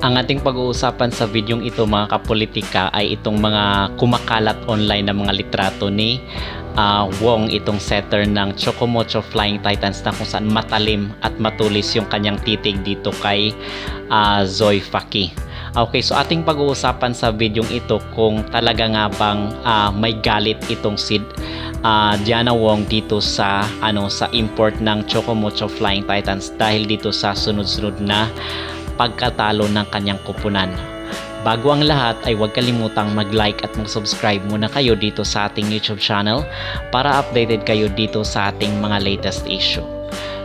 Ang ating pag-uusapan sa videong ito mga kapolitika ay itong mga kumakalat online na mga litrato ni Wong, itong setter ng Chocomocho Flying Titans na kung saan matalim at matulis yung kanyang titig dito kay Zoe Faki. Okay, so ating pag-uusapan sa videong ito kung talaga nga bang may galit itong si Diana Wong dito sa sa import ng Chocomocho Flying Titans dahil dito sa sunod-sunod na pagkatalo ng kanyang kupunan. Bago ang lahat ay huwag kalimutang mag-like at mag-subscribe muna kayo dito sa ating YouTube channel para updated kayo dito sa ating mga latest issue.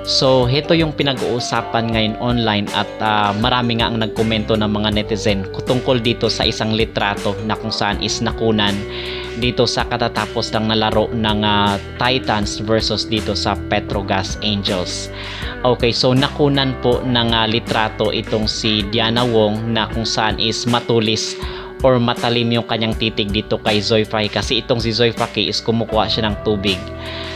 So, ito yung pinag-uusapan ngayon online at marami nga ang nagkomento ng mga netizen tungkol dito sa isang litrato na kung saan is nakunan dito sa katatapos ng nalaro ng Titans versus dito sa Petrogas Angels. Okay, so nakunan po ng litrato itong si Diana Wong na kung saan is matulis or matalim yung kanyang titig dito kay Zoe Faki kasi itong si Zoe Faki is kumukuha siya ng tubig.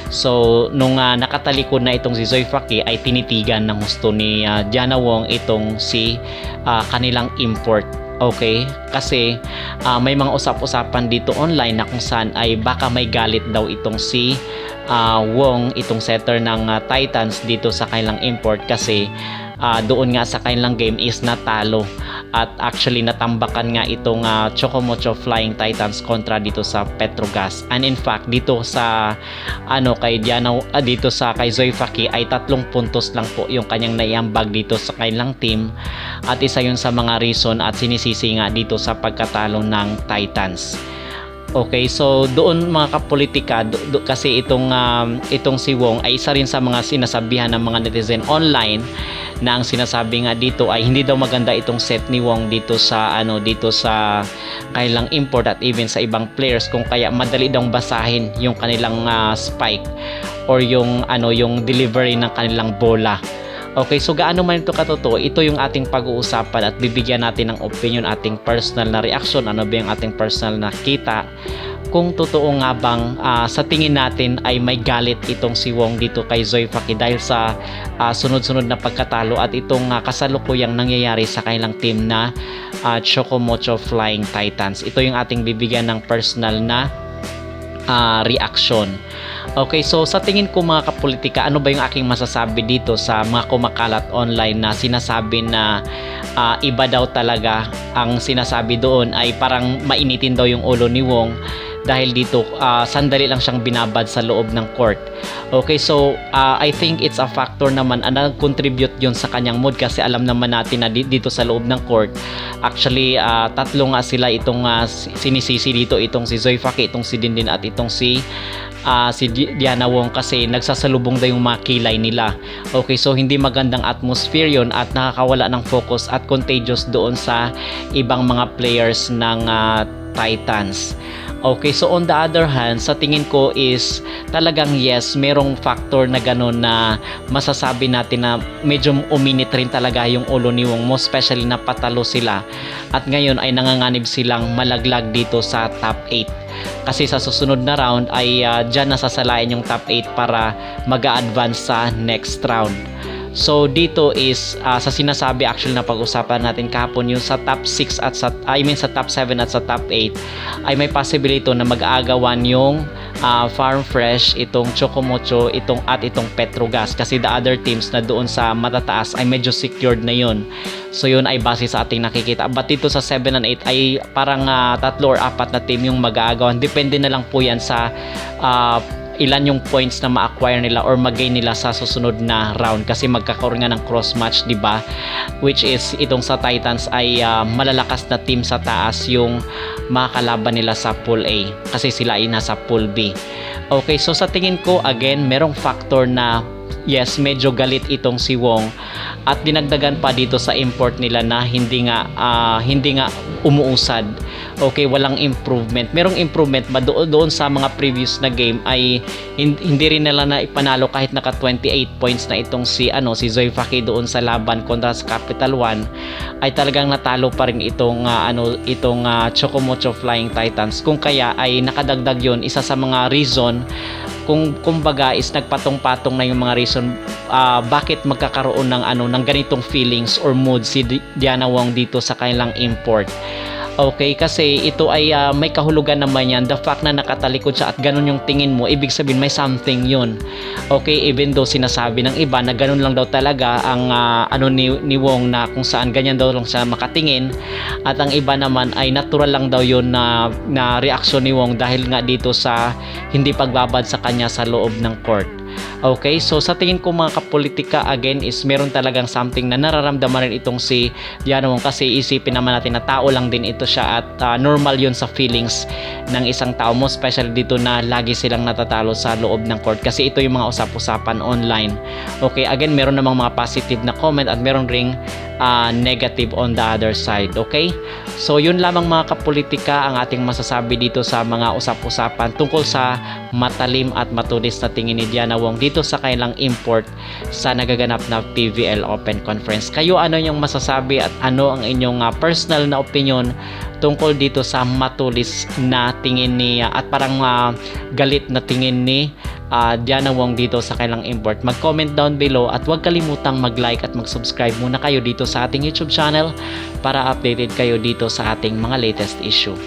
So, nung nakatalikod na itong si Zoe Faki ay tinitigan ng gusto ni Diana Wong itong si kanilang import. Okay, kasi may mga usap-usapan dito online na kung saan ay baka may galit daw itong si Wong, itong setter ng Titans dito sa kanilang import kasi doon nga sa kanilang game is natalo at actually natambakan nga itong Chocomocho Flying Titans kontra dito sa Petrogas. And in fact dito sa kay Diana dito sa kay Zoe Faki ay 3 puntos lang po yung kanyang naiambag dito sa kanilang team at isa yun sa mga reason at sinisisi nga dito sa pagkatalo ng Titans. Okay, so doon mga kapolitika kasi itong si Wong ay isa rin sa mga sinasabihan ng mga netizen online na ang sinasabi nga dito ay hindi daw maganda itong set ni Wong dito sa kanilang import at even sa ibang players kung kaya madali daw basahin yung kanilang spike or yung delivery ng kanilang bola. Okay, so gaano man ito katotoo, ito yung ating pag-uusapan at bibigyan natin ng opinion, ating personal na reaction, ano ba yung ating personal na kita kung totoo nga bang sa tingin natin ay may galit itong si Wong dito kay Zoe Faki dahil sa sunod-sunod na pagkatalo at itong kasalukuyang nangyayari sa kanilang team na Chocomocho Flying Titans. Ito yung ating bibigyan ng personal na reaction. Okay, so sa tingin ko mga kapolitika, ano ba yung aking masasabi dito sa mga kumakalat online na sinasabi na iba daw talaga ang sinasabi doon ay parang mainitin daw yung ulo ni Wong dahil dito sandali lang siyang binabad sa loob ng court. Okay, so I think it's a factor naman na nag-contribute yun sa kanyang mood kasi alam naman natin na dito sa loob ng court actually 3 nga sila itong sinisisi dito, itong si Zoe Faki, itong si Dindin at itong si Diana Wong kasi nagsasalubong daw yung mga kilay nila. Okay, so hindi magandang atmosphere yun at nakakawala ng focus at contagious doon sa ibang mga players ng Titans. Okay, so on the other hand, sa tingin ko is talagang yes, merong factor na gano'n na masasabi natin na medyo uminit rin talaga yung ulo ni Wong, most especially na patalo sila at ngayon ay nanganganib silang malaglag dito sa top 8 kasi sa susunod na round ay dyan nasasalain yung top 8 para mag-a-advance sa next round. So dito is sa sinasabi actually na pag-usapan natin kahapon yung sa top 6 at sa top 7 at sa top 8 ay may possibility na mag-aagawan yung Farm Fresh, itong Chocomocho, itong Petrogas kasi the other teams na doon sa matataas ay medyo secured na yun. So yun ay base sa ating nakikita. But dito sa 7 and 8 ay parang 3 or 4 na team yung mag-aagawan. Depende na lang po yan sa ilan yung points na ma-acquire nila or mag-gain nila sa susunod na round kasi magkakaroon nga ng cross match, di ba? Which is itong sa Titans ay malalakas na team sa taas yung makakalaban nila sa pool A kasi sila ay nasa pool B. Okay, so sa tingin ko again merong factor na yes, medyo galit itong si Wong at dinagdagan pa dito sa import nila na hindi nga umuusad. Okay, walang improvement. Merong improvement ba doon sa mga previous na game ay hindi rin nila na ipanalo kahit naka 28 points na itong si Zoe Faki doon sa laban kontra sa Capital One, ay talagang natalo pa rin itong Chocomocho Flying Titans. Kung kaya ay nakadagdag yon, isa sa mga reason kung kumbaga is nagpatong-patong na yung mga reason bakit magkakaroon ng ganitong feelings or mood si Diana Wong dito sa kanilang import. Okay, kasi ito ay may kahulugan naman yan. The fact na nakatalikod siya at ganun yung tingin mo, ibig sabihin may something yun. Okay, even though sinasabi ng iba na ganun lang daw talaga ang ni Wong, na kung saan ganyan daw lang siya makatingin, at ang iba naman ay natural lang daw yun na reaksyon ni Wong dahil nga dito sa hindi pagbabad sa kanya sa loob ng court. Okay, so sa tingin ko mga kapolitika, again is meron talagang something na nararamdaman rin itong si Diana Wong, kasi isipin naman natin na tao lang din ito siya at normal yun sa feelings ng isang tao mo, especially dito na lagi silang natatalo sa loob ng court kasi ito yung mga usap-usapan online. Okay, again meron namang mga positive na comment at meron ring negative on the other side. Okay, so yun lamang mga kapolitika ang ating masasabi dito sa mga usap-usapan tungkol sa matalim at matulis na tingin ni Diana Wong dito sa kailang import sa nagaganap na PVL Open Conference. Kayo, ano yung masasabi at ano ang inyong personal na opinion tungkol dito sa matulis na tingin ni at parang galit na tingin ni Diana Wong dito sa kailang import? Mag-comment down below at huwag kalimutang mag-like at mag-subscribe muna kayo dito sa ating YouTube channel para updated kayo dito sa ating mga latest issue.